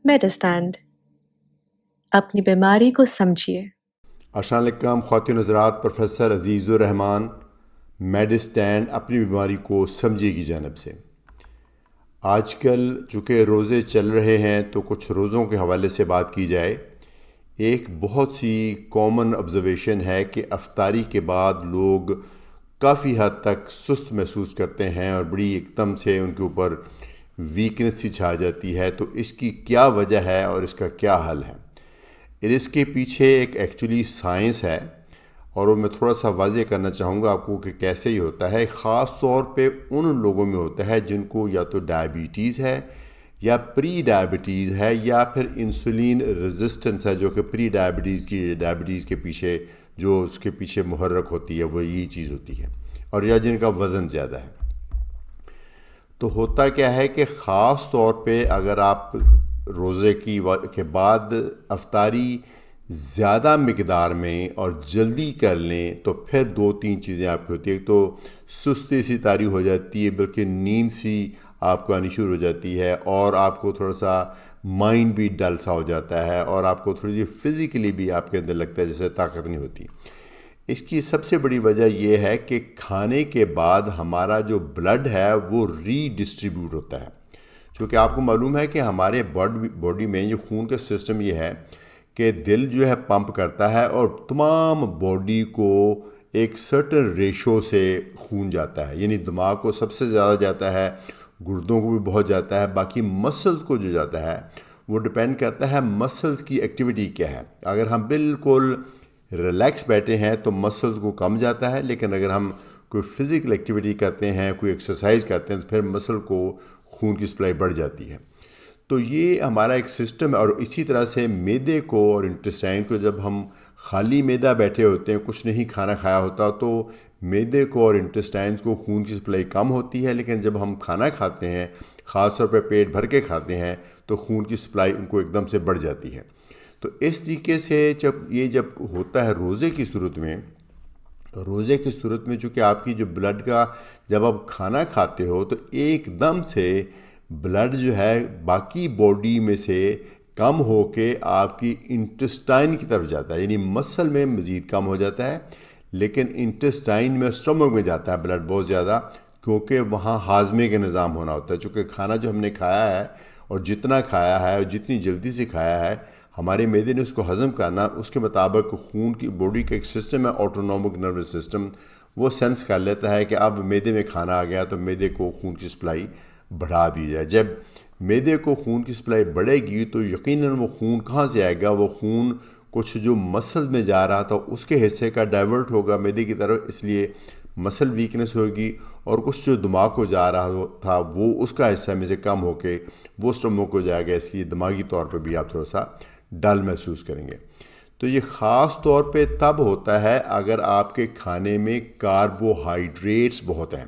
میڈسٹینڈ اپنی بیماری کو سمجھیے۔ السلام علیکم خواتین حضرات، پروفیسر عزیز الرحمان میڈسٹینڈ اپنی بیماری کو سمجھیے کی جانب سے۔ آج کل چونکہ روزے چل رہے ہیں تو کچھ روزوں کے حوالے سے بات کی جائے۔ ایک بہت سی کامن آبزرویشن ہے کہ افطاری کے بعد لوگ کافی حد تک سست محسوس کرتے ہیں اور بڑی ایک دم سے ان کے اوپر ویکنس سی چھا جاتی ہے۔ تو اس کی کیا وجہ ہے اور اس کا کیا حل ہے؟ اس کے پیچھے ایک ایکچولی سائنس ہے اور وہ میں تھوڑا سا واضح کرنا چاہوں گا آپ کو کہ کیسے ہی ہوتا ہے۔ خاص طور پہ ان لوگوں میں ہوتا ہے جن کو یا تو ڈائبٹیز ہے یا پری ڈائبٹیز ہے یا پھر انسولین ریزسٹنس ہے، جو کہ پری ڈائبٹیز کے پیچھے جو اس کے پیچھے محرک ہوتی ہے وہ یہی چیز ہوتی ہے، اور یا جن کا وزن زیادہ ہے۔ تو ہوتا کیا ہے کہ خاص طور پہ اگر آپ روزے کے بعد افطاری زیادہ مقدار میں اور جلدی کر لیں تو پھر دو تین چیزیں آپ کی ہوتی ہیں۔ ایک تو سستی سی طاری ہو جاتی ہے، بلکہ نیند سی آپ کو آنی شروع ہو جاتی ہے، اور آپ کو تھوڑا سا مائنڈ بھی ڈل سا ہو جاتا ہے، اور آپ کو تھوڑی سی فزیکلی بھی آپ کے اندر لگتا ہے جیسے طاقت نہیں ہوتی۔ اس کی سب سے بڑی وجہ یہ ہے کہ کھانے کے بعد ہمارا جو بلڈ ہے وہ ری ڈسٹریبیوٹ ہوتا ہے۔ چونکہ آپ کو معلوم ہے کہ ہمارے باڈی میں جو خون کا سسٹم یہ ہے کہ دل جو ہے پمپ کرتا ہے اور تمام باڈی کو ایک سرٹن ریشو سے خون جاتا ہے، یعنی دماغ کو سب سے زیادہ جاتا ہے، گردوں کو بھی بہت جاتا ہے، باقی مسلز کو جو جاتا ہے وہ ڈپینڈ کرتا ہے مسلز کی ایکٹیویٹی کیا ہے۔ اگر ہم بالکل ریلیکس بیٹھے ہیں تو مسلز کو کم جاتا ہے، لیکن اگر ہم کوئی فزیکل ایکٹیویٹی کرتے ہیں، کوئی ایکسرسائز کرتے ہیں، تو پھر مسل کو خون کی سپلائی بڑھ جاتی ہے۔ تو یہ ہمارا ایک سسٹم ہے۔ اور اسی طرح سے معدے کو اور انٹسٹائن کو، جب ہم خالی معدہ بیٹھے ہوتے ہیں، کچھ نہیں کھانا کھایا ہوتا، تو معدے کو اور انٹسٹائنس کو خون کی سپلائی کم ہوتی ہے، لیکن جب ہم کھانا کھاتے ہیں، خاص طور پہ پیٹ بھر کے کھاتے ہیں، تو خون کی سپلائی ان کو ایک دم سے بڑھ جاتی ہے۔ تو اس طریقے سے جب ہوتا ہے روزے کی صورت میں چونکہ آپ کی جو بلڈ کا، جب آپ کھانا کھاتے ہو تو ایک دم سے بلڈ جو ہے باقی باڈی میں سے کم ہو کے آپ کی انٹسٹائن کی طرف جاتا ہے، یعنی مسل میں مزید کم ہو جاتا ہے، لیکن انٹسٹائن میں، اسٹمک میں جاتا ہے بلڈ بہت زیادہ، کیونکہ وہاں ہاضمے کا نظام ہونا ہوتا ہے۔ چونکہ کھانا جو ہم نے کھایا ہے اور جتنا کھایا ہے اور جتنی جلدی سے کھایا ہے، ہمارے معدے نے اس کو ہضم کرنا، اس کے مطابق خون کی باڈی کا ایک سسٹم ہے، آٹونومک نروس سسٹم، وہ سینس کر لیتا ہے کہ اب معدے میں کھانا آ گیا، تو معدے کو خون کی سپلائی بڑھا دی جائے۔ جب معدے کو خون کی سپلائی بڑھے گی تو یقیناً وہ خون کہاں سے آئے گا؟ وہ خون کچھ جو مسل میں جا رہا تھا اس کے حصے کا ڈائیورٹ ہوگا معدے کی طرف، اس لیے مسل ویکنس ہوگی، اور کچھ جو دماغ کو جا رہا تھا وہ اس کا حصہ میں سے کم ہو کے وہ اسٹمک کو جائے گا، اس لیے دماغی طور پہ بھی آپ تھوڑا سا ڈل محسوس کریں گے۔ تو یہ خاص طور پہ تب ہوتا ہے اگر آپ کے کھانے میں کاربوہائیڈریٹس بہت ہیں،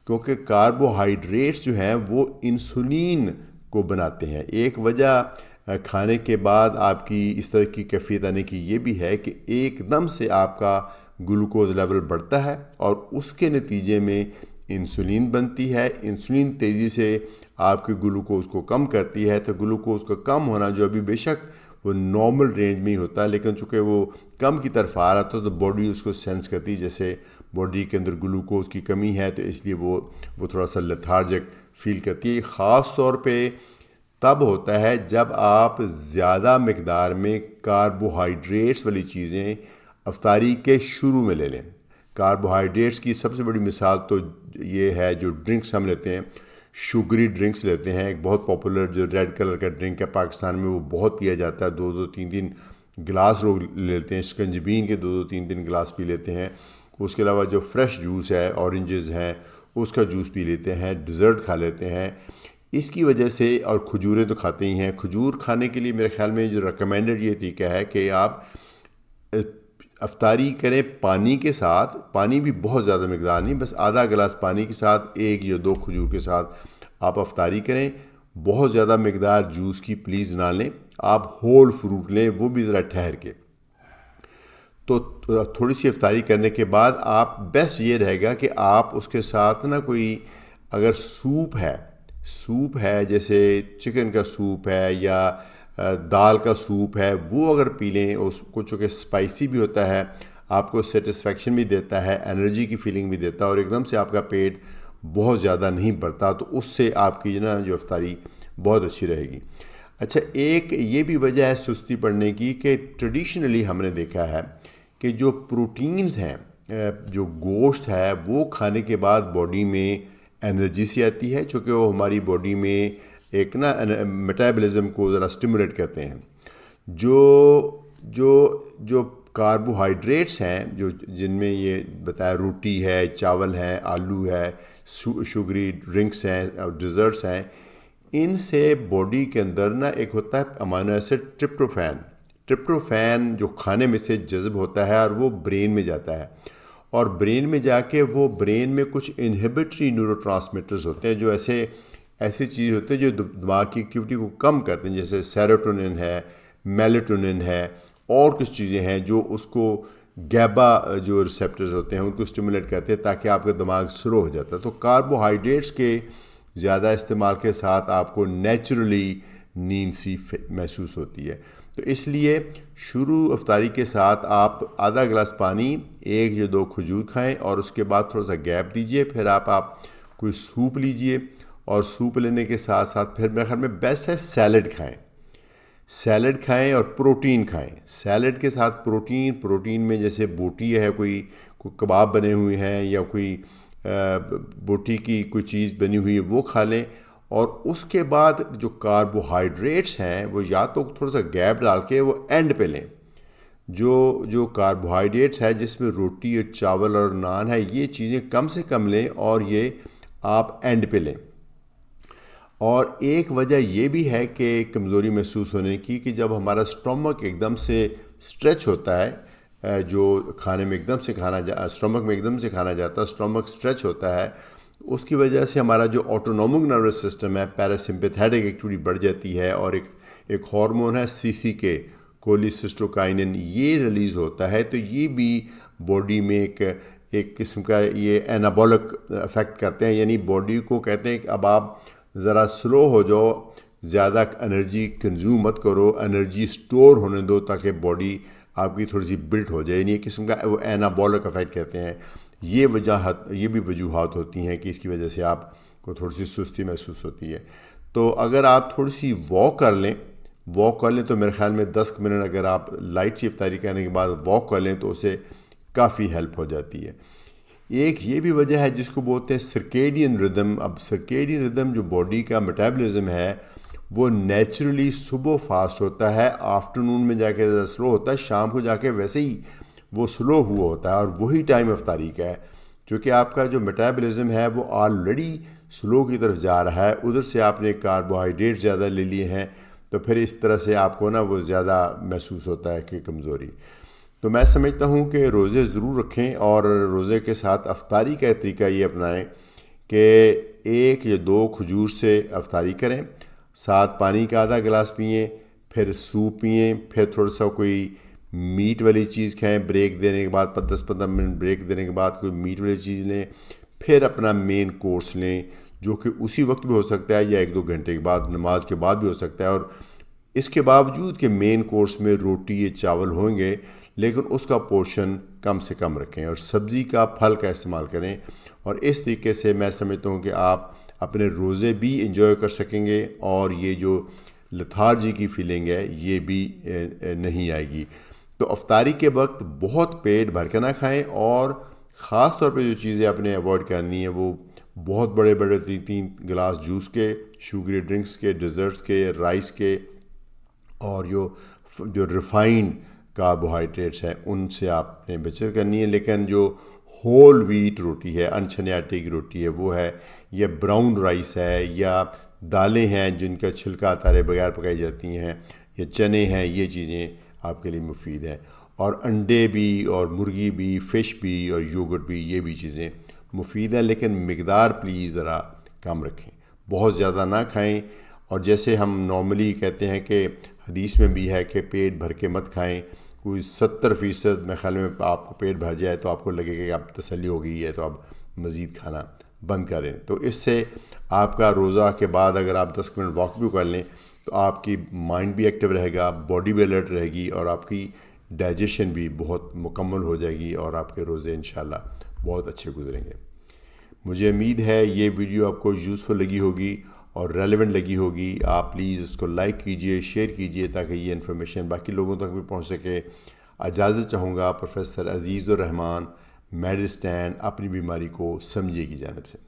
کیونکہ کاربوہائیڈریٹس جو ہیں وہ انسولین کو بناتے ہیں۔ ایک وجہ کھانے کے بعد آپ کی اس طرح کی کیفیت آنے کی یہ بھی ہے کہ ایک دم سے آپ کا گلوکوز لیول بڑھتا ہے اور اس کے نتیجے میں انسولین بنتی ہے۔ انسولین تیزی سے آپ کے گلوکوز کو کم کرتی ہے، تو گلوکوز کا کم ہونا جو ابھی بے شک وہ نارمل رینج میں ہی ہوتا ہے، لیکن چونکہ وہ کم کی طرف آ رہا تھا تو باڈی اس کو سینس کرتی ہے جیسے باڈی کے اندر گلوکوز کی کمی ہے، تو اس لیے وہ تھوڑا سا لیتھارجک فیل کرتی ہے۔ خاص طور پہ تب ہوتا ہے جب آپ زیادہ مقدار میں کاربوہائیڈریٹس والی چیزیں افطاری کے شروع میں لے لیں۔ کاربوہائیڈریٹس کی سب سے بڑی مثال تو یہ ہے جو ڈرنکس ہم لیتے ہیں، شوگری ڈرنکس لیتے ہیں۔ ایک بہت پاپولر جو ریڈ کلر کا ڈرنک ہے پاکستان میں، وہ بہت پیا جاتا ہے، 2-3 گلاس لوگ لیتے ہیں، شکنجبین کے 2-3 گلاس پی لیتے ہیں۔ اس کے علاوہ جو فریش جوس ہے، اورنجز ہیں، اس کا جوس پی لیتے ہیں، ڈیزرٹ کھا لیتے ہیں۔ اس کی وجہ سے، اور کھجوریں تو کھاتے ہی ہیں۔ کھجور کھانے کے لیے میرے خیال میں جو ریکمینڈڈ یہ طریقہ ہے کہ آپ افطاری کریں پانی کے ساتھ، پانی بھی بہت زیادہ مقدار نہیں، بس آدھا گلاس پانی کے ساتھ 1 یا 2 کھجور کے ساتھ آپ افطاری کریں۔ بہت زیادہ مقدار جوس کی پلیز نہ لیں، آپ ہول فروٹ لیں، وہ بھی ذرا ٹھہر کے۔ تو تھوڑی سی افطاری کرنے کے بعد آپ بیسٹ یہ رہے گا کہ آپ اس کے ساتھ کوئی اگر سوپ ہے سوپ ہے جیسے چکن کا سوپ ہے یا دال کا سوپ ہے، وہ اگر پی لیں، اس کو چونکہ اسپائسی بھی ہوتا ہے، آپ کو سیٹسفیکشن بھی دیتا ہے، انرجی کی فیلنگ بھی دیتا ہے، اور ایک دم سے آپ کا پیٹ بہت زیادہ نہیں بھرتا، تو اس سے آپ کی جو افطاری بہت اچھی رہے گی۔ اچھا، ایک یہ بھی وجہ ہے سستی پڑنے کی کہ ٹریڈیشنلی ہم نے دیکھا ہے کہ جو پروٹینز ہیں، جو گوشت ہے، وہ کھانے کے بعد باڈی میں انرجی سی آتی ہے، چونکہ وہ ہماری باڈی میں ایک میٹابلزم کو ذرا اسٹیمولیٹ کرتے ہیں۔ جو کاربوہائیڈریٹس ہیں، جن میں یہ بتایا روٹی ہے، چاول ہے، آلو ہے، شوگری ڈرنکس ہیں اور ڈیزرٹس ہیں، ان سے باڈی کے اندر ایک ہوتا ہے امینو ایسڈ ٹرپٹوفین جو کھانے میں سے جذب ہوتا ہے اور وہ برین میں جاتا ہے، اور برین میں جا کے وہ برین میں کچھ انہیبٹری نیورو ٹرانسمیٹرز ہوتے ہیں جو ایسی چیز ہوتے ہیں جو دماغ کی ایکٹیویٹی کو کم کرتے ہیں، جیسے سیروٹونن ہے، میلیٹونن ہے، اور کچھ چیزیں ہیں جو اس کو گیبا جو ریسیپٹرز ہوتے ہیں ان کو اسٹیمولیٹ کرتے ہیں تاکہ آپ کا دماغ سلو ہو جاتا ہے۔ تو کاربوہائیڈریٹس کے زیادہ استعمال کے ساتھ آپ کو نیچرلی نیند سی محسوس ہوتی ہے، تو اس لیے شروع افطاری کے ساتھ آپ آدھا گلاس پانی، 1 یا 2 کھجور کھائیں، اور اس کے بعد تھوڑا سا گیپ دیجئے، پھر آپ کوئی سوپ لیجئے، اور سوپ لینے کے ساتھ ساتھ پھر میرے خیال میں بیسٹ ہے سیلڈ کھائیں اور پروٹین کھائیں۔ سیلڈ کے ساتھ پروٹین میں جیسے بوٹی ہے، کوئی کباب بنے ہوئے ہیں، یا کوئی بوٹی کی کوئی چیز بنی ہوئی ہے وہ کھا لیں، اور اس کے بعد جو کاربوہائیڈریٹس ہیں وہ یا تو تھوڑا سا گیپ ڈال کے وہ اینڈ پہ لیں۔ جو کاربوہائیڈریٹس ہے جس میں روٹی اور چاول اور نان ہے، یہ چیزیں کم سے کم لیں، اور یہ آپ اینڈ پہ لیں۔ اور ایک وجہ یہ بھی ہے کہ کمزوری محسوس ہونے کی کہ جب ہمارا اسٹومک ایک دم سے اسٹریچ ہوتا ہے، جو کھانے میں ایک دم سے اسٹومک میں ایک دم سے کھانا جاتا ہے، اسٹومک اسٹریچ ہوتا ہے، اس کی وجہ سے ہمارا جو آٹونومک نروس سسٹم ہے، پیراسمپیتھیٹک ایکٹیویٹی بڑھ جاتی ہے، اور ایک ہارمون ہے CCK، کولیسسٹوکائنن، یہ ریلیز ہوتا ہے، تو یہ بھی باڈی میں ایک قسم کا یہ اینابولک افیکٹ کرتے ہیں، یعنی باڈی کو کہتے ہیں کہ اب آپ ذرا سلو ہو جاؤ، زیادہ انرجی کنزیوم مت کرو، انرجی سٹور ہونے دو تاکہ باڈی آپ کی تھوڑی سی بلٹ ہو جائے، یعنی ایک قسم کا وہ اینابولک افیکٹ کہتے ہیں۔ یہ بھی وجوہات ہوتی ہیں کہ اس کی وجہ سے آپ کو تھوڑی سی سستی محسوس ہوتی ہے۔ تو اگر آپ تھوڑی سی واک کر لیں تو میرے خیال میں 10 منٹ اگر آپ لائٹ سی افطاری کرنے کے بعد واک کر لیں تو اسے کافی ہیلپ ہو جاتی ہے۔ ایک یہ بھی وجہ ہے جس کو بولتے ہیں سرکیڈین ردم۔ اب سرکیڈین ردم جو باڈی کا میٹابلزم ہے وہ نیچرلی صبح فاسٹ ہوتا ہے، آفٹرنون میں جا کے سلو ہوتا ہے، شام کو جا کے ویسے ہی وہ سلو ہوا ہوتا ہے، اور وہی ٹائم افطاری کا ہے، چونکہ آپ کا جو میٹابلزم ہے وہ آلریڈی سلو کی طرف جا رہا ہے، ادھر سے آپ نے کاربوہائیڈریٹ زیادہ لے لیے ہیں، تو پھر اس طرح سے آپ کو وہ زیادہ محسوس ہوتا ہے کہ کمزوری۔ تو میں سمجھتا ہوں کہ روزے ضرور رکھیں، اور روزے کے ساتھ افطاری کا طریقہ یہ اپنائیں کہ 1 یا 2 کھجور سے افطاری کریں، ساتھ پانی کا آدھا گلاس پئیں، پھر سوپ پئیں، پھر تھوڑا سا کوئی میٹ والی چیز کھائیں، بریک دینے کے بعد 10-15 منٹ بریک دینے کے بعد کوئی میٹ والی چیز لیں، پھر اپنا مین کورس لیں جو کہ اسی وقت بھی ہو سکتا ہے یا 1-2 گھنٹے کے بعد، نماز کے بعد بھی ہو سکتا ہے، اور اس کے باوجود کہ مین کورس میں روٹی یا چاول ہوں گے لیکن اس کا پورشن کم سے کم رکھیں، اور سبزی کا پھل کا استعمال کریں، اور اس طریقے سے میں سمجھتا ہوں کہ آپ اپنے روزے بھی انجوائے کر سکیں گے، اور یہ جو لتھارجی کی فیلنگ ہے یہ بھی نہیں آئے گی۔ تو افطاری کے وقت بہت پیٹ بھر کے نہ کھائیں، اور خاص طور پہ جو چیزیں آپ نے ایوائڈ کرنی ہیں وہ بہت بڑے 3 گلاس جوس کے، شوگری ڈرنکس کے، ڈیزرٹس کے، رائس کے، اور جو ریفائنڈ کاربوہائیڈریٹس ہیں ان سے آپ نے بچت کرنی ہے۔ لیکن جو ہول ویٹ روٹی ہے، انچنے آٹے کی روٹی ہے وہ ہے، یا براؤن رائس ہے، یا دالیں ہیں جن کا چھلکا اتارے بغیر پکائی جاتی ہیں، یا چنے ہیں، یہ چیزیں آپ کے لیے مفید ہیں، اور انڈے بھی، اور مرغی بھی، فش بھی، اور یوگرٹ بھی، یہ بھی چیزیں مفید ہیں، لیکن مقدار پلیز ذرا کم رکھیں، بہت زیادہ نہ کھائیں۔ اور جیسے ہم نارملی کہتے ہیں کہ حدیث میں بھی ہے کہ پیٹ بھر کے مت کھائیں، کوئی 70% میں خیال میں آپ کو پیٹ بھر جائے تو آپ کو لگے کہ اب تسلی ہو گئی ہے تو اب مزید کھانا بند کریں. تو اس سے آپ کا روزہ کے بعد اگر آپ 10 منٹ واک بھی کر لیں تو آپ کی مائنڈ بھی ایکٹیو رہے گا, باڈی بھی الرٹ رہے گی, اور آپ کی ڈائجیشن بھی بہت مکمل ہو جائے گی, اور آپ کے روزے انشاءاللہ بہت اچھے گزریں گے. مجھے امید ہے یہ ویڈیو آپ کو یوزفل لگی ہوگی اور ریلیونٹ لگی ہوگی. آپ پلیز اس کو لائک کیجئے, شیئر کیجئے تاکہ یہ انفارمیشن باقی لوگوں تک بھی پہنچ سکے. اجازت چاہوں گا پروفیسر عزیز الرحمان, میڈ اسٹینڈ اپنی بیماری کو سمجھیے کی جانب سے.